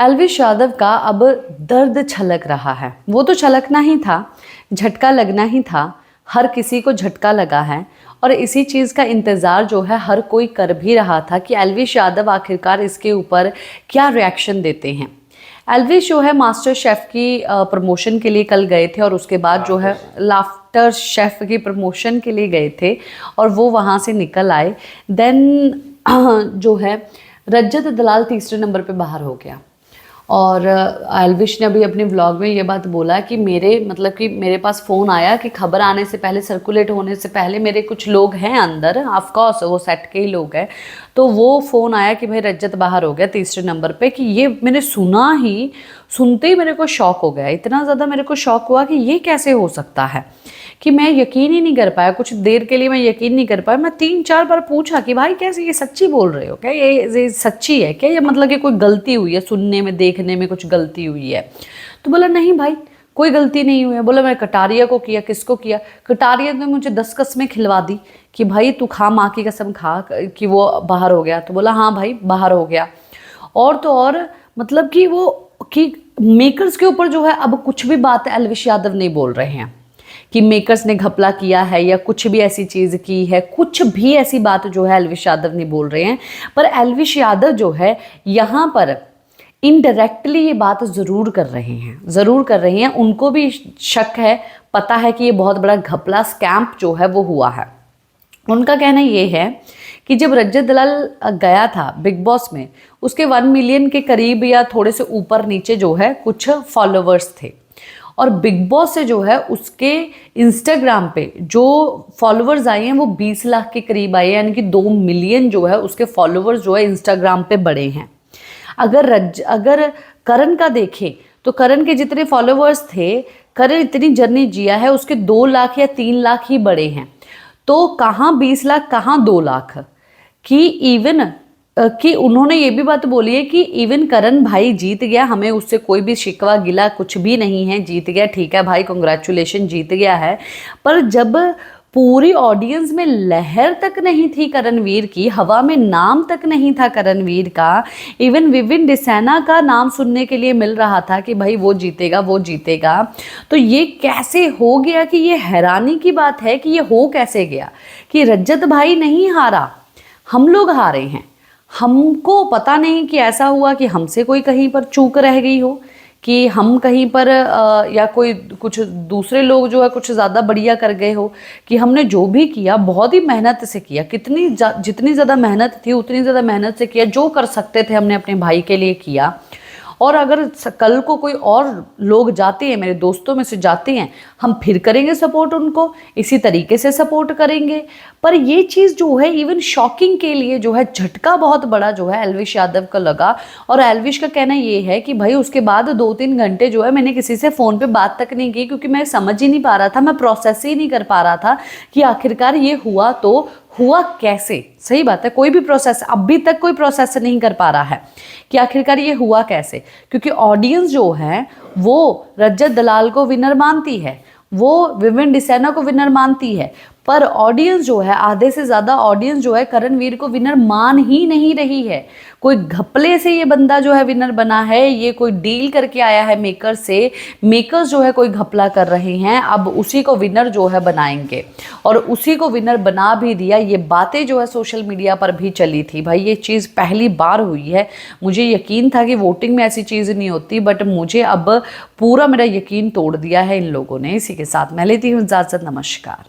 एल्विश यादव का अब दर्द छलक रहा है। वो तो छलकना ही था, झटका लगना ही था, हर किसी को झटका लगा है और इसी चीज़ का इंतज़ार जो है हर कोई कर भी रहा था कि एल्विश यादव आखिरकार इसके ऊपर क्या रिएक्शन देते हैं। एल्विश जो है मास्टर शेफ़ की प्रमोशन के लिए कल गए थे और उसके बाद जो है लाफ्टर शेफ़ की प्रमोशन के लिए गए थे और वो वहाँ से निकल आए। देन जो है रजत दलाल तीसरे नंबर पे बाहर हो गया और एल्विश ने अभी अपने व्लॉग में ये बात बोला कि मेरे पास फ़ोन आया कि खबर आने से पहले, सर्कुलेट होने से पहले मेरे कुछ लोग हैं अंदर, ऑफ कोर्स वो सेट के ही लोग हैं, तो वो फ़ोन आया कि भाई रजत बाहर हो गया तीसरे नंबर पे। कि ये मैंने सुनते ही मेरे को शॉक हो गया, इतना ज़्यादा मेरे को शॉक हुआ कि ये कैसे हो सकता है कि मैं यकीन ही नहीं कर पाया। कुछ देर के लिए मैं यकीन नहीं कर पाया। मैं 3-4 बार पूछा कि भाई कैसे, ये सच्ची बोल रहे हो क्या, ये सच्ची है क्या, ये मतलब कि कोई गलती हुई है, सुनने में देखने में कुछ गलती हुई है? तो बोला नहीं भाई कोई गलती नहीं हुई है। बोला मैं कटारिया को किया, किसको किया? कटारिया ने मुझे 10 कस्में खिलवा दी कि भाई तू खा, माँ की कसम खा कि वो बाहर हो गया। तो बोला हाँ भाई बाहर हो गया। और तो और मतलब कि वो कि मेकर्स के ऊपर जो है अब कुछ भी बात एल्विश यादव नहीं बोल रहे हैं कि मेकर्स ने घपला किया है या कुछ भी ऐसी चीज़ की है, कुछ भी ऐसी बात जो है एल्विश यादव नहीं बोल रहे हैं। पर एल्विश यादव जो है यहाँ पर इनडायरेक्टली ये बात ज़रूर कर रहे हैं। उनको भी शक है, पता है कि ये बहुत बड़ा घपला स्कैम्प जो है वो हुआ है। उनका कहना ये है कि जब रजत दलाल गया था बिग बॉस में, उसके 1 मिलियन के करीब या थोड़े से ऊपर नीचे जो है कुछ फॉलोवर्स थे और बिग बॉस से जो है उसके इंस्टाग्राम पे जो फॉलोवर्स आए हैं वो 20 लाख के करीब आए हैं, यानी कि 2 मिलियन जो है उसके फॉलोवर्स जो है इंस्टाग्राम पे बढ़े हैं। अगर करण का देखें तो करण के जितने फॉलोवर्स थे, करण इतनी जर्नी जिया है, उसके 2 लाख या 3 लाख ही बढ़े हैं। तो कहाँ 20 लाख, कहाँ 2 लाख कि इवन कि उन्होंने ये भी बात बोली है कि इवन करण भाई जीत गया, हमें उससे कोई भी शिकवा गिला कुछ भी नहीं है, जीत गया, ठीक है भाई कॉन्ग्रेचुलेशन, जीत गया है। पर जब पूरी ऑडियंस में लहर तक नहीं थी करणवीर की, हवा में नाम तक नहीं था करणवीर का, इवन विविन डिसैना का नाम सुनने के लिए मिल रहा था कि भाई वो जीतेगा वो जीतेगा, तो ये कैसे हो गया कि ये हैरानी की बात है कि ये हो कैसे गया कि रजत भाई नहीं हारा, हम लोग हारे हैं। हमको पता नहीं कि ऐसा हुआ कि हमसे कोई कहीं पर चूक रह गई हो, कि हम कहीं पर या कोई कुछ दूसरे लोग जो है कुछ ज़्यादा बढ़िया कर गए हो, कि हमने जो भी किया बहुत ही मेहनत से किया, जितनी ज़्यादा मेहनत थी उतनी ज़्यादा मेहनत से किया, जो कर सकते थे हमने अपने भाई के लिए किया। और अगर कल को कोई और लोग जाते हैं, मेरे दोस्तों में से जाते हैं, हम फिर करेंगे सपोर्ट, उनको इसी तरीके से सपोर्ट करेंगे। पर ये चीज़ जो है इवन शॉकिंग के लिए जो है झटका बहुत बड़ा जो है एल्विश यादव का लगा। और एल्विश का कहना ये है कि भाई उसके बाद 2-3 घंटे जो है मैंने किसी से फ़ोन पे बात तक नहीं की, क्योंकि मैं समझ ही नहीं पा रहा था, मैं प्रोसेस ही नहीं कर पा रहा था कि आखिरकार ये हुआ तो हुआ कैसे। सही बात है, कोई भी प्रोसेस अभी तक कोई प्रोसेस नहीं कर पा रहा है कि आखिरकार ये हुआ कैसे, क्योंकि ऑडियंस जो है वो रजत दलाल को विनर मानती है, वो विविन डिसैना को विनर मानती है, पर ऑडियंस जो है, आधे से ज़्यादा ऑडियंस जो है करणवीर को विनर मान ही नहीं रही है। कोई घपले से ये बंदा जो है विनर बना है, ये कोई डील करके आया है मेकर्स से, मेकर्स जो है कोई घपला कर रहे हैं, अब उसी को विनर जो है बनाएंगे और उसी को विनर बना भी दिया। ये बातें जो है सोशल मीडिया पर भी चली थी, भाई ये चीज़ पहली बार हुई है। मुझे यकीन था कि वोटिंग में ऐसी चीज़ नहीं होती, बट मुझे अब पूरा मेरा यकीन तोड़ दिया है इन लोगों ने। इसी के साथ मैं लेती हूँ इजाज़त, नमस्कार।